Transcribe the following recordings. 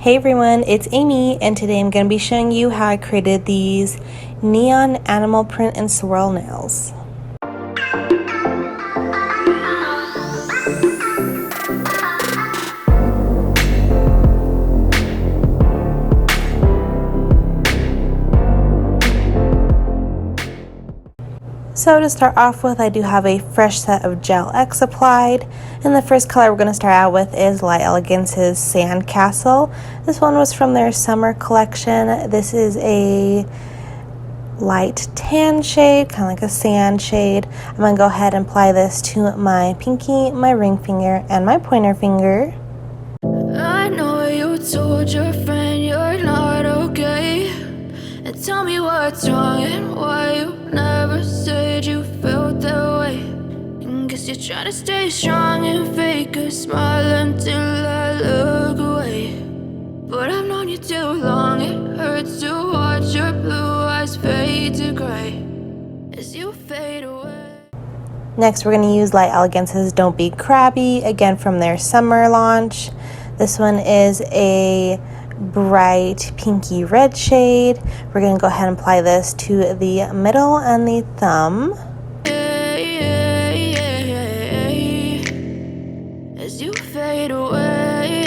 Hey everyone, it's Amy, and today I'm going to be showing you how I created these neon animal print and swirl nails. So to start off with, I do have a fresh set of Gel X applied, and the first color we're going to start out with is Light Elegance's Sandcastle. This one was from their summer collection. This is a light tan shade, kind of like a sand shade. I'm going to go ahead and apply this to my pinky, my ring finger, and my pointer finger. I know you told your friend you're not okay, and tell me what's wrong and why you never said you felt that way. And guess you're trying to stay strong and fake a smile until I look away. But I've known you too long, it hurts to watch your blue eyes fade to gray as you fade away. Next, we're going to use Light Elegance's Don't Be Crabby, again from their summer launch. This one is a bright pinky red shade. We're going to go ahead and apply this to the middle and the thumb. As you fade away.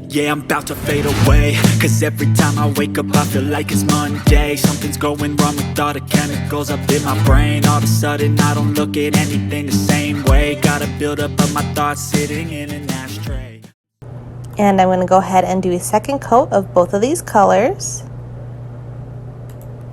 Yeah, I'm about to fade away, cause every time I wake up I feel like it's Monday. Something's going wrong with all the chemicals up in my brain. All of a sudden I don't look at anything the same way. Gotta build up of my thoughts sitting in an ashtray. And I'm going to go ahead and do a second coat of both of these colors.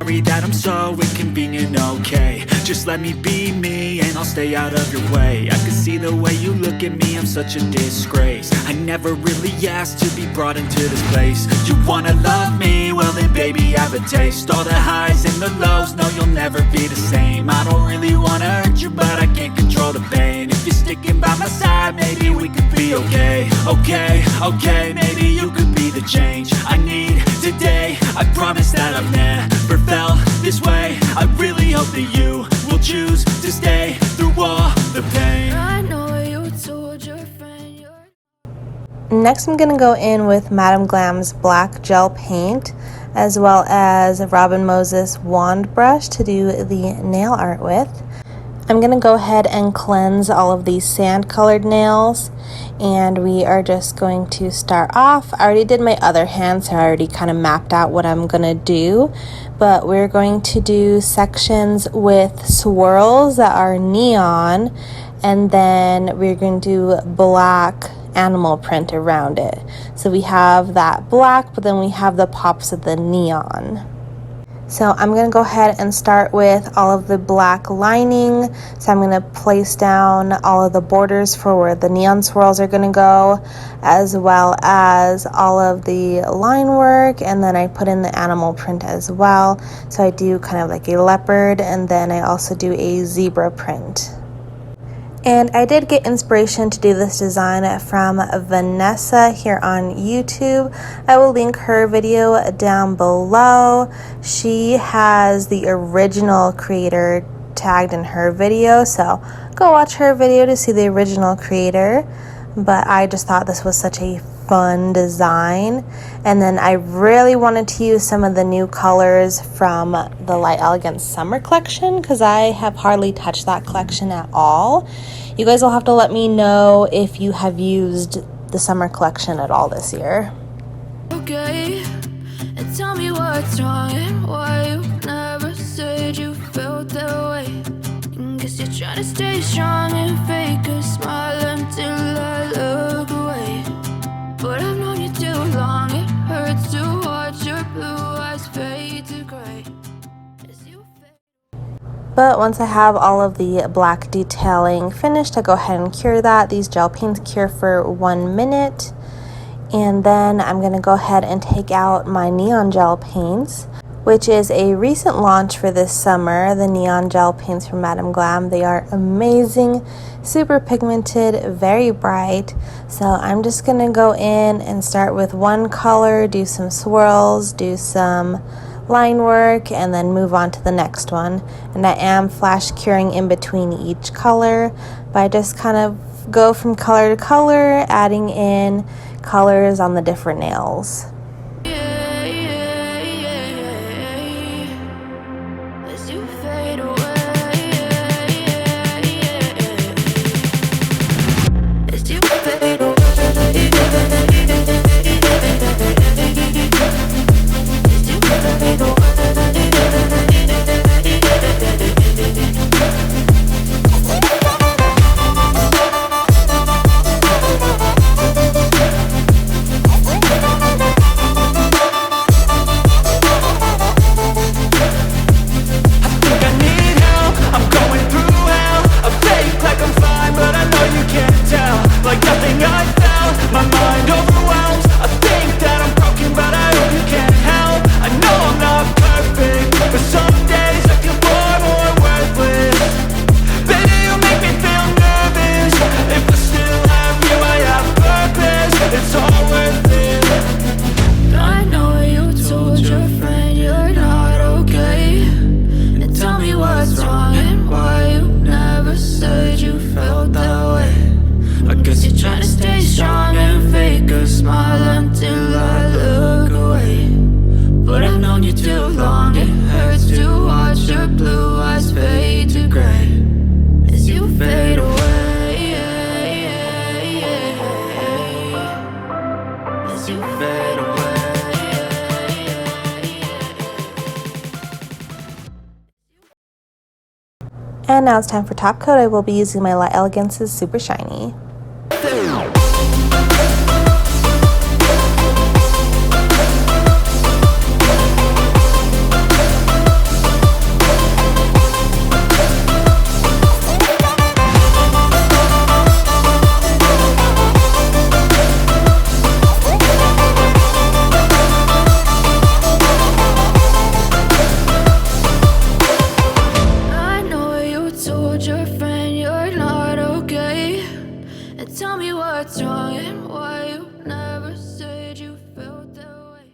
Sorry that I'm so inconvenient, okay. Just let me be me and I'll stay out of your way. I can see the way you look at me, I'm such a disgrace. I never really asked to be brought into this place. You wanna love me? Well then baby have a taste. All the highs and the lows, no you'll never be the same. I don't really wanna hurt you but I can't control the pain. If you're sticking by my side, maybe we could be okay. Okay, maybe you could be the change I need today. I promise that I've never felt this way. I really hope that you will choose to stay through all the pain. I know you told your friend you're... Next, I'm going to go in with Madame Glam's black gel paint, as well as Robin Moses wand brush to do the nail art with. I'm going to go ahead and cleanse all of these sand colored nails, and we are just going to start off. I already did my other hand, so I already kind of mapped out what I'm going to do, but we're going to do sections with swirls that are neon, and then we're going to do black animal print around it. So we have that black, but then we have the pops of the neon. So I'm going to go ahead and start with all of the black lining. So I'm going to place down all of the borders for where the neon swirls are going to go, as well as all of the line work, and then I put in the animal print as well. So I do kind of like a leopard, and then I also do a zebra print. And I did get inspiration to do this design from Vanessa here on YouTube. I will link her video down below. She has the original creator tagged in her video, so go watch her video to see the original creator. But I just thought this was such a fun design, and then I really wanted to use some of the new colors from the Light Elegance summer collection, because I have hardly touched that collection at all. You guys will have to let me know if you have used the summer collection at all this year. Okay, and tell me what's wrong and why you never said you felt that way. And guess you're trying to stay strong and fake a smile until I look away. But I've known you too long, it hurts to watch your blue eyes fade to gray as you fade. But once I have all of the black detailing finished, I go ahead and cure that. These gel paints cure for 1 minute. And then I'm going to go ahead and take out my neon gel paints, which is a recent launch for this summer, the neon gel paints from Madame Glam. They are amazing, super pigmented, very bright. So I'm just going to go in and start with one color, do some swirls, do some line work, and then move on to the next one. And I am flash curing in between each color by just kind of go from color to color, adding in colors on the different nails. As you fade away, as you fade away, as you fade away. And now it's time for top coat. I will be using my Light Elegance's Super Shiny. Tell me what's wrong and why you never said you felt that way.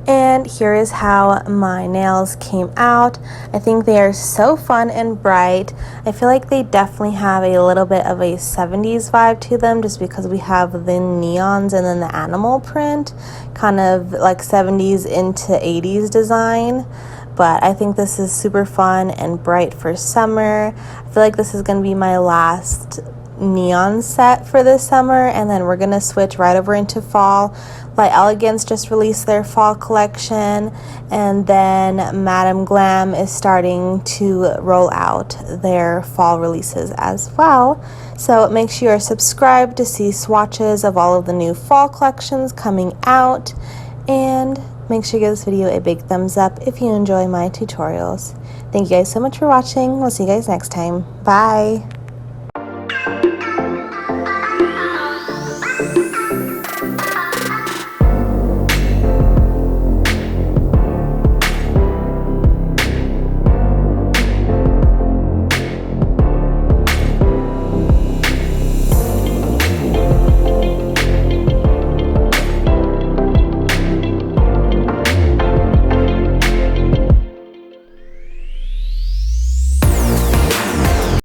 And here is how my nails came out. I think they are so fun and bright. I feel like they definitely have a little bit of a 70s vibe to them just because we have the neons and then the animal print, kind of like 70s into 80s design. But I think this is super fun and bright for summer. I feel like this is going to be my last neon set for this summer, and then we're gonna switch right over into fall. Light Elegance just released their fall collection, and then Madam Glam is starting to roll out their fall releases as well. So make sure you're subscribed to see swatches of all of the new fall collections coming out, and make sure you give this video a big thumbs up if you enjoy my tutorials. Thank you guys so much for watching. We'll see you guys next time. Bye.